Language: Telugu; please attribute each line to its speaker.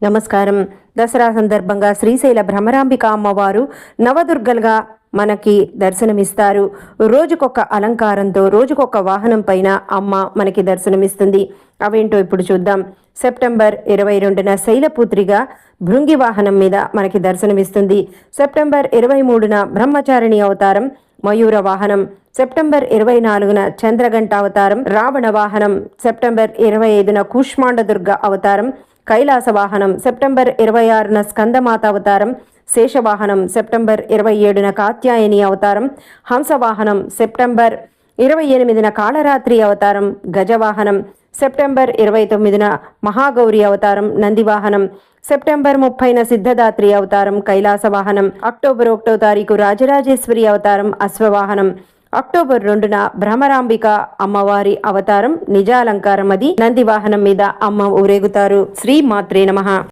Speaker 1: నమస్కారం. దసరా సందర్భంగా శ్రీశైల భ్రమరాంబిక అమ్మవారు నవదుర్గలుగా మనకి దర్శనమిస్తారు. రోజుకొక అలంకారంతో, రోజుకొక వాహనం పైన అమ్మ మనకి దర్శనమిస్తుంది. అవేంటో ఇప్పుడు చూద్దాం. సెప్టెంబర్ 22న శైలపుత్రిగా భృంగి వాహనం మీద మనకి దర్శనమిస్తుంది. సెప్టెంబర్ 23న బ్రహ్మచారిణి అవతారం మయూర వాహనం. సెప్టెంబర్ 24న చంద్రగంట అవతారం రావణ వాహనం. సెప్టెంబర్ 25న కూష్మాండ దుర్గ అవతారం కైలాస వాహనం. సెప్టెంబర్ 26న స్కందమాత అవతారం శేషవాహనం. సెప్టెంబర్ 27న కాత్యాయని అవతారం హంసవాహనం. సెప్టెంబర్ 28న కాళరాత్రి అవతారం గజవాహనం. సెప్టెంబర్ 29న మహాగౌరి అవతారం నందివాహనం. సెప్టెంబర్ 30న సిద్ధదాత్రి అవతారం కైలాస వాహనం. అక్టోబర్ 1వ తారీఖు రాజరాజేశ్వరి అవతారం అశ్వవాహనం. అక్టోబర్ 2న భ్రమరాంబిక అమ్మవారి అవతారం నిజాలంకారం, అది నంది వాహనం మీద అమ్మ ఊరేగుతారు. శ్రీ మాత్రే నమః.